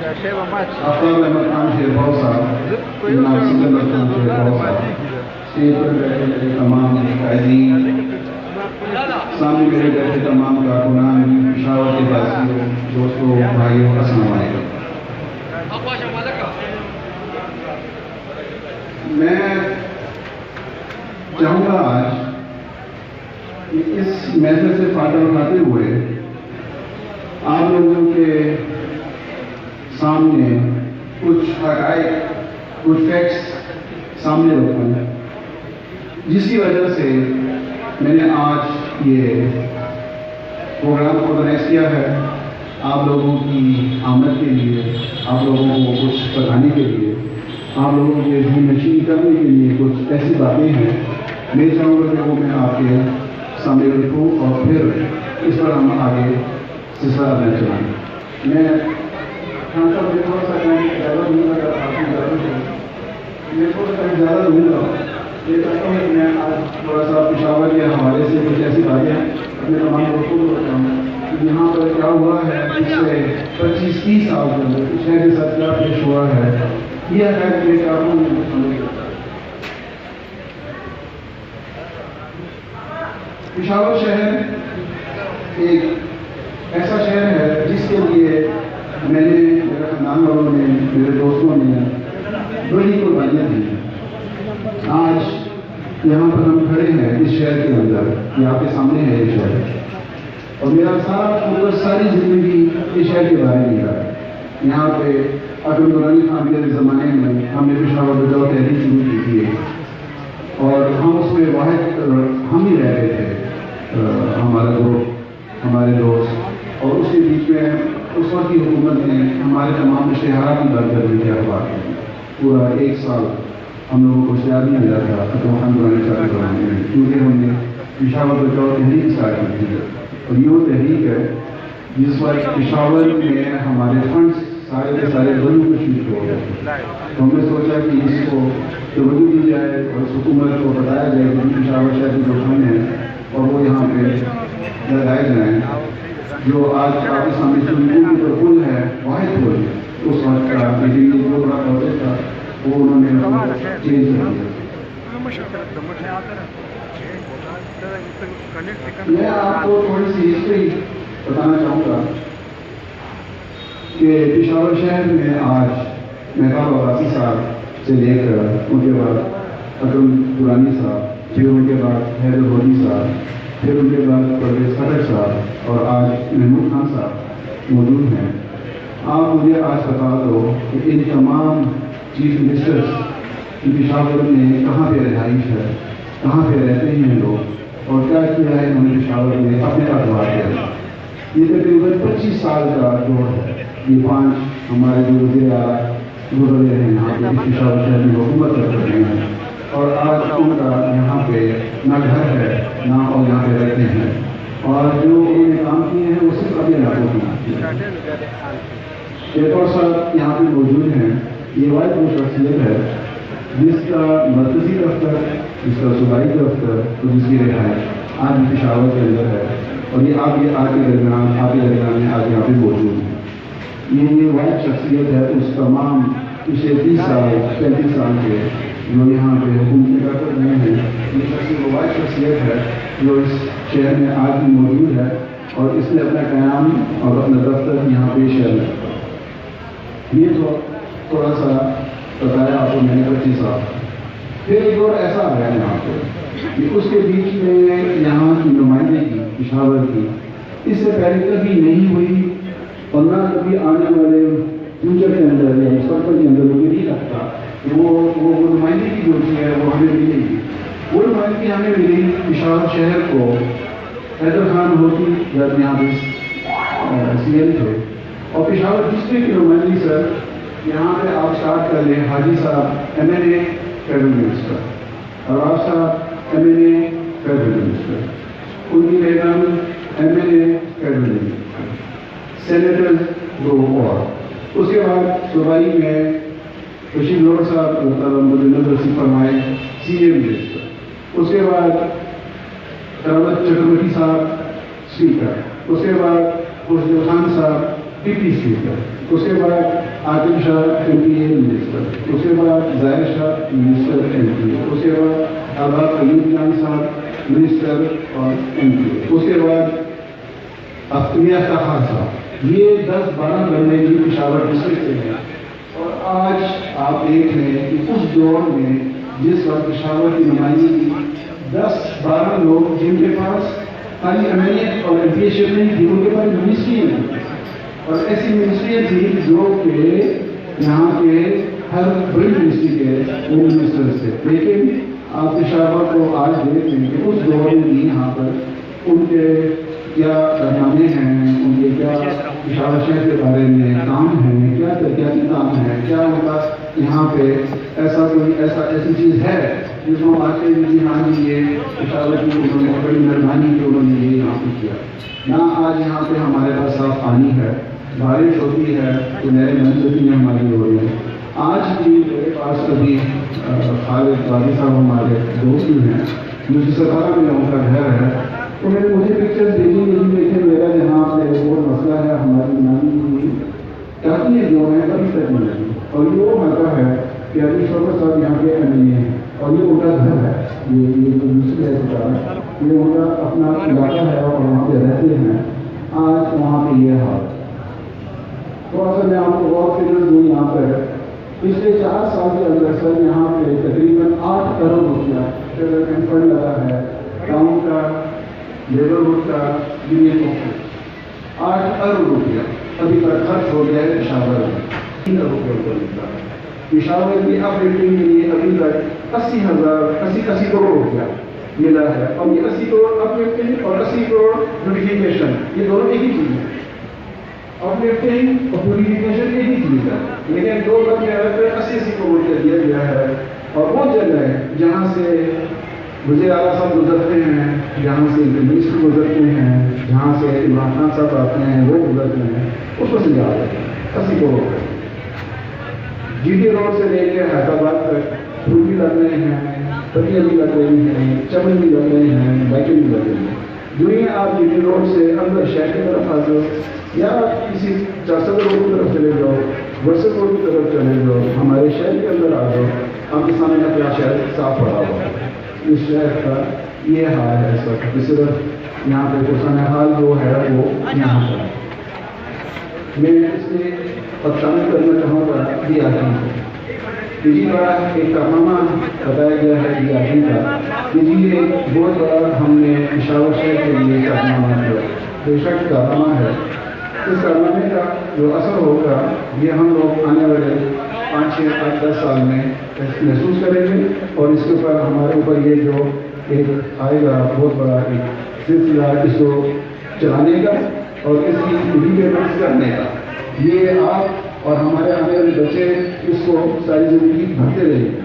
افضل احمد خان شیرباؤ صاحب، جناب سکندر خان شیرباؤ صاحب، اسٹیج پر بیٹھے میرے تمام قائدین، سامنے میرے بیٹھے تمام کارکنان، پشاور کے باسیوں، دوستوں، بھائیوں، السلام علیکم۔ میں چاہوں گا آج کہ اس محفل سے فائدہ اٹھاتے ہوئے آپ لوگوں کے سامنے کچھ حقائق، کچھ فیکٹس سامنے رکھوں، جس کی وجہ سے میں نے آج یہ پروگرام آرگنائز کیا ہے، آپ لوگوں کی آمد کے لیے، آپ لوگوں کو کچھ بتانے کے لیے، آپ لوگوں کے ذہن نشین کرنے کے لیے کچھ ایسی باتیں ہیں۔ میں چاہوں گا کہ وہ میں آپ کے سامنے رکھوں اور پھر اس پر ہم آگے سلسلہ اپنا چلائیں۔ میں خان صاحب نے تھوڑا سا زیادہ دوں گا، میں تھوڑا سا زیادہ دوں گا، یہ چاہتا ہوں کہ میں آج تھوڑا سا پشاور کے حوالے سے کچھ ایسی باتیں اپنے تمام دوستوں کو بتاؤں کہ یہاں پر کیا ہوا ہے پچھلے 25-30 سال کے اندر، شہر کے ساتھ کیا پیش ہوا ہے، یہ ہے کہ کاروں میں سمجھ کرتا ہے۔ پشاور شہر ایک ایسا شہر ہے جس کے لیے میں نے، میرے خاندان والوں نے، میرے دوستوں نے بڑی قربانیاں دی ہیں۔ آج یہاں پر ہم کھڑے ہیں اس شہر کے اندر، یہ آپ کے سامنے ہے یہ شہر، اور میرا سارا فوکس، ساری زندگی اس شہر کے بارے میں رہا ہے۔ یہاں پہ اکرم درانی خان کے زمانے میں ہم نے پشاور بچاؤ تحریک شروع کی تھی، اور ہم اس میں واحد ہم ہی رہ رہے تھے، ہمارا گروپ، ہمارے دوست، اور اس کے بیچ میں اس وقت کی حکومت نے ہمارے تمام اشتہارات کی بند کر دی تھی اخبار میں۔ پورا 1 سال ہم لوگوں کو اشتہار نہیں ملا تھا اکرم خان درانی صاحب کے زمانے میں، کیونکہ ہم نے پشاور بچاؤ تحریک اسٹارٹ کی تھی، اور یہ وہ تحریک ہے جس وقت پشاور میں ہمارے فنڈس سارے کے سارے بند کو شروع ہو گئے، تو ہم نے سوچا کہ اس کو توجہ دی جائے اور اس حکومت کو بتایا جائے کہ پشاور شہر کی جو فنڈ ہیں اور وہ یہاں پہ لگائے جائیں، جو آج آپ کے سامنے جو پل ہے، واحد پل، اس وقت کا لیکن جو بڑا پروجیکٹ تھا وہ انہوں نے چینج کر دیا۔ میں آپ کو تھوڑی سی ہسٹری بتانا چاہوں گا کہ پشاور شہر میں آج مہتاب عباسی صاحب سے لے کر ان کے بعد اکرم درانی صاحب، پھر ان کے بعد حیدر ہودی صاحب، پھر ان کے بعد پرویز خٹک صاحب، اور آج محمود خان صاحب موجود ہیں۔ آپ مجھے آج بتا دو کہ ان تمام چیف منسٹرز کی پشاور میں کہاں پہ رہائش ہے، کہاں پہ رہتے ہیں لوگ، اور کیا کیا ہے انہوں نے پشاور میں اپنے اخبار کے اندر۔ یہ تقریباً 25 سال کا دور ہے۔ یہ 5 ہمارے جو وزیر اعلیٰ گزرے ہیں یہاں پہ پشاور شہر میں حکومت کر رہے ہیں، اور آج ان کا یہاں پہ نہ گھر ہے نہ اور یہاں پہ رہتے ہیں، اور جو انہوں نے کام کیے ہیں وہ صرف اپنے علاقوں میں کیے ہیں۔ ایک اور صاحب یہاں پہ موجود ہیں، یہ واحد وہ شخصیت ہے جس کا مرکزی دفتر، جس کا صوبائی دفتر اور جس کی رہائش آج پشاور کے اندر ہے، اور یہ آپ کے درمیان میں آج یہاں پہ موجود ہے۔ یہ واحد شخصیت ہے اس تمام پچھلے 30 سال 35 سال کے جو یہاں پہ حکومت کر رہے ہیں۔ یہ شخصیت وہ واحد شخصیت ہے جو اس شہر میں آج بھی موجود ہے، اور اس نے اپنا قیام اور اپنا دفتر یہاں پہ شہر میں۔ یہ تو تھوڑا سا بتایا آپ کو میں نے 25 سال۔ پھر ایک دور ایسا آیا یہاں پہ کہ اس کے بیچ میں یہاں کی نمائندگی پشاور کی اس سے پہلے کبھی نہیں ہوئی، اور نہ کبھی آنے والے فیوچر کے اندر یا مستقبل کے اندر مجھے نہیں لگتا کہ وہ نمائندگی جو ہے وہ ہمیں ملے گی۔ وہ نمائندگی ہمیں ملی پشاور شہر کو حیدر خان ہوتی جب یہاں پہ CM تھے، اور پشاور ڈسٹرکٹ کی نمائندگی سر یہاں پہ آپ اسٹارٹ کر لیں، حاجی صاحب MLA فیڈرل منسٹر، اور آپ صاحب MLA فیڈرل منسٹر، ان کی بیگم MLA فیڈرل منسٹر، سینیٹر 2 اور اس کے بعد صوبائی میں رشید لوڑ صاحب مدنظر رسید فرمائے CA منسٹر، اس کے بعد کراوت چکرورتی صاحب اسپیکر، اس کے بعد خورشید خان صاحب ڈپٹی اسپیکر، اس کے بعد عاطف شاہ MPA منسٹر، اس کے بعد ظاہر شاہ منسٹر MPA، اس کے بعد آباد ایوب جان صاحب منسٹر اور MPA، اس کے بعد میاں خان صاحب، یہ 10-12 بندے بھی پشاور ڈسٹرکٹ سے ہیں۔ اور آج آپ دیکھ رہے ہیں کہ اس دور میں جس وقت پشاور کی نمائندگی کی 10-12 لوگ جن کے پاس خالی MLA اور MPA شپ نہیں تھی، ان کے پاس منسٹریاں تھیں، اور ایسی منسٹریاں تھیں جو کہ یہاں کے ہر بڑی منسٹری کے وہ منسٹرز تھے۔ لیکن آپ پشاور کو آج دیکھ لیں کہ اس دور میں بھی یہاں پر ان کے کیا کارنامے ہیں، ان کے کیا پشاور شہر کے بارے میں کام ہیں، کیا ترقیاتی کام ہے، کیا ان کا یہاں پہ ایسی چیز ہے جس میں آتے ہیں کہ ہاں جی یہ پشاور کی انہوں نے بڑی مہربانی کی، انہوں نے یہ یہاں پہ کیا۔ نہ آج یہاں پہ ہمارے پاس صاف پانی ہے، بارش ہوتی ہے تو نئے منصوبیاں ہماری ہو رہی ہیں۔ آج بھی میرے پاس کبھی خالد قاضی صاحب ہمارے دوست بھی ہیں، مجھے سرکار میں ان کا گھر ہے، تو میں نے مجھے پکچر دیکھی لیکن میرا جہاں پہ وہ مسئلہ ہے ہماری نانی کی کافی جو ہے ابھی تک نہیں لگی، اور یہ وہ مسئلہ ہے کہ علی شوکت صاحب یہاں کے MLA ہیں اور یہ ان کا گھر ہے، یہ جو دوسری ہے سرکار، یہ ان کا اپنا علاقہ ہے اور وہاں پہ رہتے ہیں۔ آج وہاں پہ یہ حال تھوڑا سا میں آپ کو اور فگر دوں یہاں پر پچھلے 4 سال کے اندر سر یہاں پہ تقریباً 8 کروڑ روپیہ ڈیولپمنٹ فنڈ لگا ہے، ٹاؤن کا، لیبرہڈ کا، یونین کو 8 ارب روپیہ ابھی تک خرچ ہو گیا ہے پشاور میں، 3 ارب روپیہ ملتا ہے۔ پشاور کی اپ ریٹنگ کے لیے ابھی تک 80 کروڑ روپیہ ملا ہے، اور یہ 80 کروڑ اپ ریٹنگ اور 80 کروڑ بیوٹیفیکیشن، یہ دونوں ایک ہی چیز ہے۔ اپ ریٹنگ اور بیوٹیفیکیشن ایک ہی چیز ہے، لیکن 2 بند میں 80 کروڑ روپیہ دیا گیا ہے، اور وہ جگہ ہے جہاں سے وزیر اعلیٰ صاحب گزرتے ہیں، جہاں سے منسٹر گزرتے ہیں، جہاں سے عمران خان صاحب آتے ہیں وہ گزرتے ہیں، اس کو سمجھا رہے ہیں 80 کروڑ روپئے۔ GT روڈ سے لے کے حیدرآباد تک پھول بھی لگ رہے ہیں، پتیاں بھی لگ رہی ہیں، چمن بھی لگ رہے ہیں، بائکیں بھی لگ رہی ہیں۔ جو ہی آپ GT روڈ سے اندر شہر کی طرف آ جاؤ یا کسی 400 روڈ کی طرف چلے جاؤ، ورثت روڈ کی طرف چلے جاؤ، ہمارے شہر کے اندر آ جاؤ، آپ کے سامنے اپنا شہر صاف پڑا ہوا ہے۔ اس شہر کا یہ حال ہے اس وقت، صرف یہاں پہ حسن حال جو ہے وہ یہاں پر۔ میں اس میں اب شامل کرنا چاہوں گا DRT جی کا ایک کارنامہ بتایا گیا ہے DRT کا، یہ بہت بڑا ہم نے پشاور شہر کے لیے کارنامہ کیا، بے شک کارنامہ ہے۔ اس کارنامے کا جو اثر ہوگا یہ ہم لوگ آنے والے 5-6-8-10 سال میں محسوس کریں گے، اور اس کے اوپر ہمارے اوپر یہ جو ایک آئے گا بہت بڑا ایک سلسلہ اس کو چلانے کا اور اس کی ریپیمنٹس کرنے کا، یہ آپ اور ہمارے آنے والے بچے اس کو ساری زندگی بھرتے رہیں گے۔